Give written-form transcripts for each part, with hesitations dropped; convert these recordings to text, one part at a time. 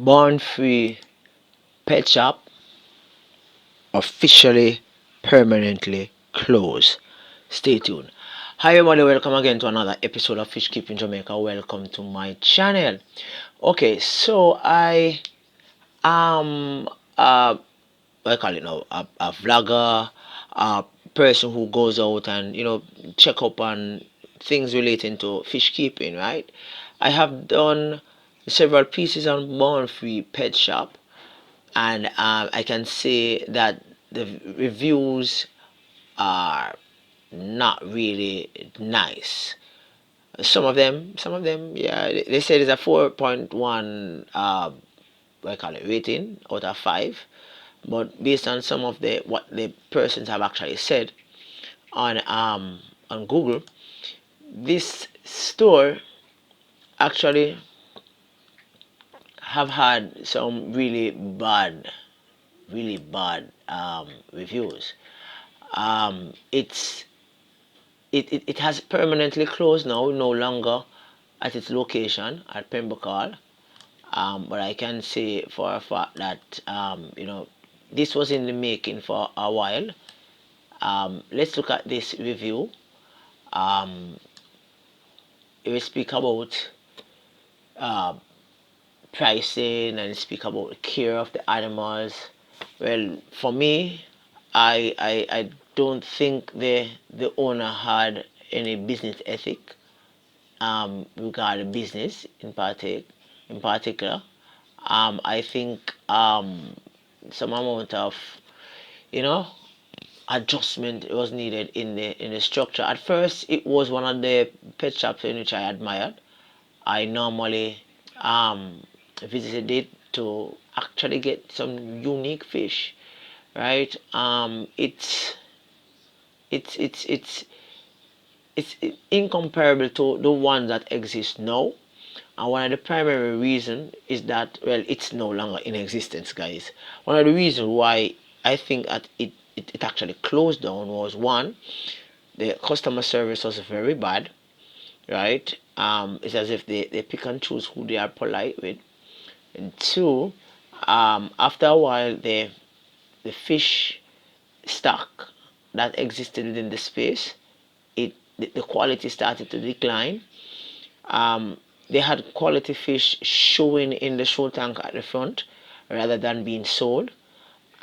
Born Free Pet Shop officially permanently closed. Stay tuned. Hi everybody, welcome again to another episode of Fish Keeping Jamaica. Welcome to my channel. Okay, so I am what I call it now, a vlogger, a person who goes out and check up on things relating to fish keeping, right? I have done several pieces on Born Free Pet Shop, and I can say that the reviews are not really nice. Some of them, yeah, they said it's a 4.1 what I call it rating out of 5, but based on some of the what the persons have actually said on Google, this store actually have had some really bad reviews. It has permanently closed now, no longer at its location at Pembroke Hall. But I can say for a fact that this was in the making for a while. Let's look at this review. It will speak about uh, pricing and speak about the care of the animals. Well, for me, I don't think the owner had any business ethic regarding business in particular. I think some amount of you know adjustment was needed in the structure. At first, it was one of the pet shops in which I admired. I normally visited it to actually get some unique fish, right? It's incomparable to the ones that exist now. And one of the primary reasons is that, well, it's no longer in existence, guys. One of the reasons why I think that it actually closed down was, one, the customer service was very bad, right? It's as if they pick and choose who they are polite with. And two, after a while, the fish stock that existed within the space, the quality started to decline. Um, they had quality fish showing in the show tank at the front rather than being sold,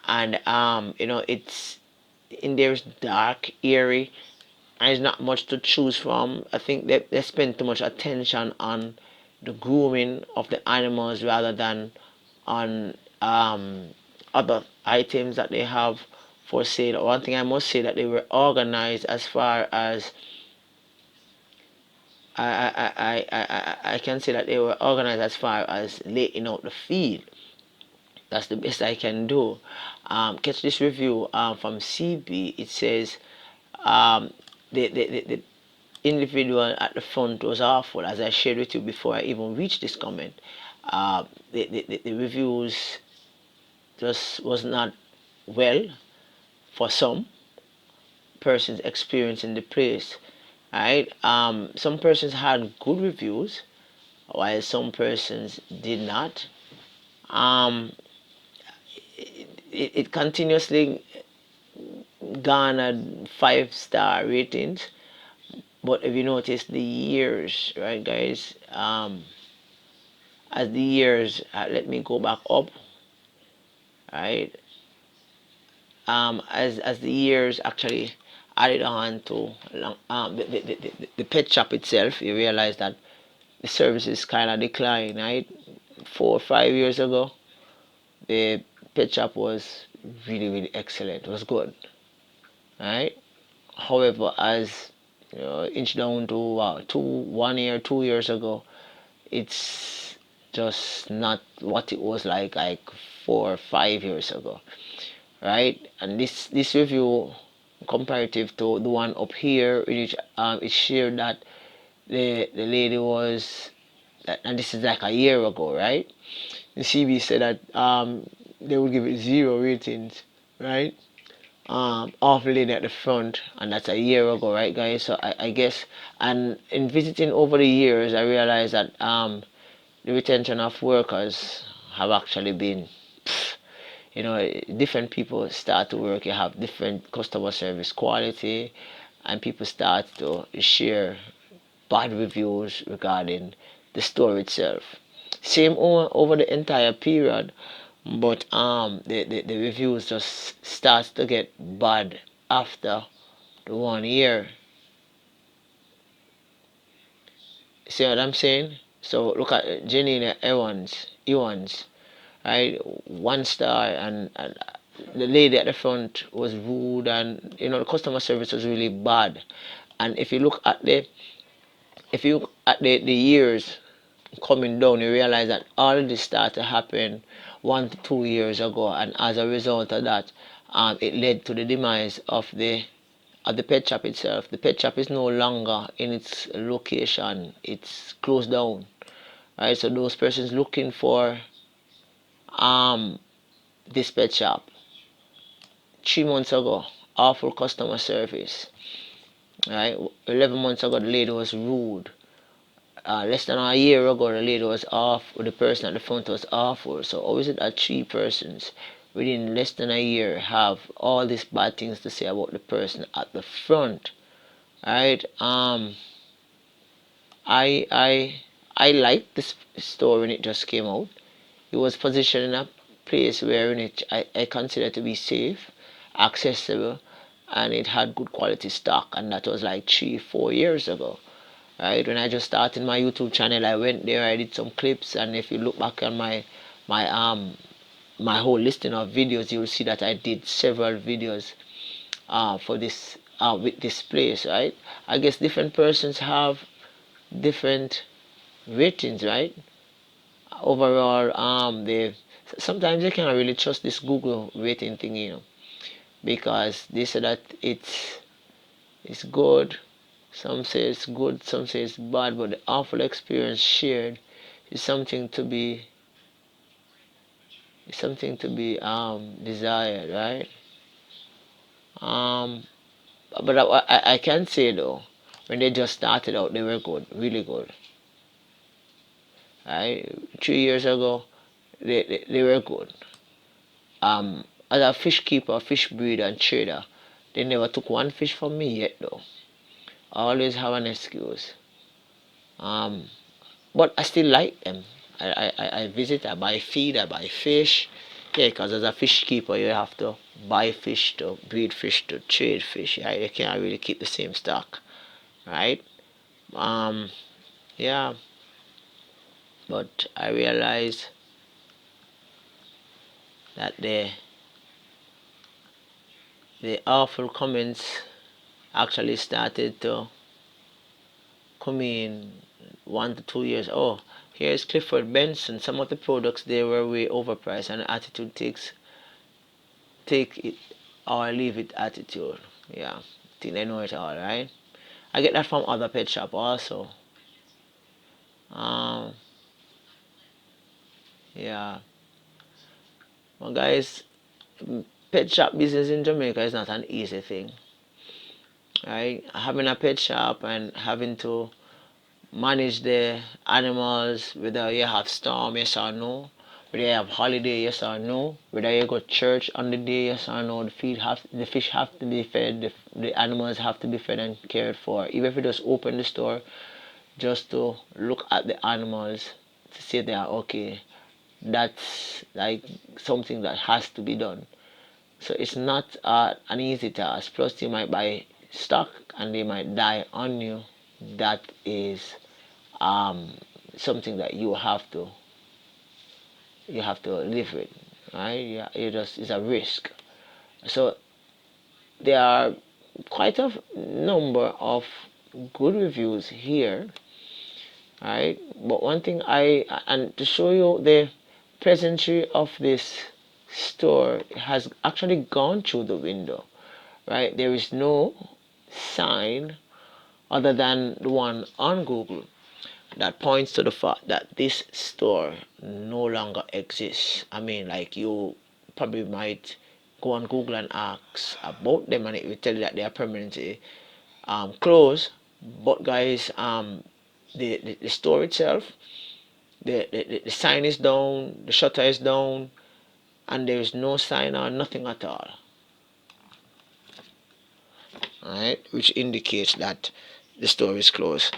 and it's in there's dark, eerie, and there's not much to choose from. I think they spend too much attention on the grooming of the animals rather than on other items that they have for sale. One thing I must say that they were organized as far as I can say that they were organized as far as laying out the feed. That's the best I can do. Catch this review from CB. It says um, the individual at the front was awful, as I shared with you before I even reached this comment. The reviews just was not well for some persons experiencing the place. Right? Some persons had good reviews, while some persons did not. Um, it continuously garnered 5-star ratings, but if you notice the years, right, guys, as the years, let me go back up, right, as the years actually added on to the pet shop itself, you realize that the services kind of declined, right? 4 or 5 years ago, the pet shop was really excellent. It was good, right? However, as inch down to 1 year, 2 years ago, it's just not what it was like 4 or 5 years ago, right? And this review, comparative to the one up here, in which it shared that the lady was, and this is like a year ago, right? The CB said that they would give it 0 ratings, right? Off the lady at the front, and that's a year ago, right, guys? So I guess, and in visiting over the years, I realized that the retention of workers have actually been, different people start to work. You have different customer service quality, and people start to share bad reviews regarding the store itself. Same over the entire period, but the reviews just starts to get bad after the 1 year. See what I'm saying? So look at Janina Evans, right? 1 star, and the lady at the front was rude, and the customer service was really bad. And if you look at the years coming down, you realize that all of this started to happen 1 to 2 years ago, and as a result of that, it led to the demise of the pet shop itself. The pet shop is no longer in its location; it's closed down. Right, so those persons looking for um this pet shop 3 months ago, awful customer service. Right, 11 months ago, the lady was rude. Less than a year ago, the lady was off. The person at the front was awful. So how is it that 3 persons within less than a year have all these bad things to say about the person at the front? Right? I liked this store when it just came out. It was positioned in a place where I consider to be safe, accessible, and it had good quality stock, and that was like 3 4 years ago. Right, when I just started my YouTube channel, I went there, I did some clips, and if you look back on my whole listing of videos, you will see that I did several videos for this with this place. Right, I guess different persons have different ratings, right? Overall, they sometimes you can't really trust this Google rating thing, because they say that it's good. Some say it's good, some say it's bad, but the awful experience shared is something to be desired, right? Um, but I can say though, when they just started out, they were good, really good, right? 3 years ago, they were good. As a fish keeper, fish breeder, and trader, they never took one fish from me yet though. I always have an excuse. Um, but I still like them. I visit, I buy feed, I buy fish. Yeah, because as a fish keeper, you have to buy fish, to breed fish, to trade fish. Yeah, you can't really keep the same stock, right? Um, yeah, but I realized that the awful comments actually started to come in 1 to 2 years. Oh, here's Clifford Benson. Some of the products they were way overpriced, and attitude take it or leave it attitude. Yeah, I think they know it all, right? I get that from other pet shop also. Um, yeah. Well, guys, pet shop business in Jamaica is not an easy thing, right? Having a pet shop and having to manage the animals, whether you have storm, yes or no, whether you have holiday, yes or no, whether you go to church on the day, yes or no, the fish have to be fed, the animals have to be fed and cared for. Even if you just open the store just to look at the animals to see if they are okay, that's like something that has to be done. So it's not an easy task. Plus, you might buy stock and they might die on you. That is um, something that you have to live with, right? Yeah, it's a risk. So there are quite a number of good reviews here, right? But one thing and to show you the pleasantry of this store has actually gone through the window, right? There is no sign other than the one on Google that points to the fact that this store no longer exists. I mean, like, you probably might go on Google and ask about them, and it will tell you that they are permanently closed. But guys, the store itself, the sign is down, the shutter is down, and there is no sign or nothing at all. Alright, which indicates that the store is closed.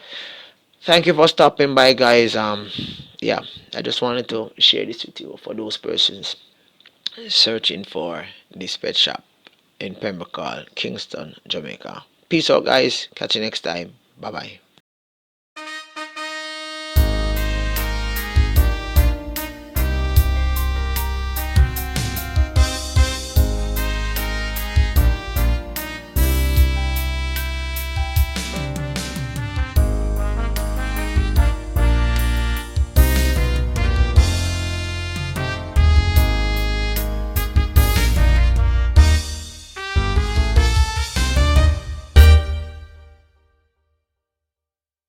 Thank you for stopping by, guys. Yeah, I just wanted to share this with you for those persons searching for this pet shop in Pembroke, Kingston, Jamaica. Peace out, guys. Catch you next time. Bye bye.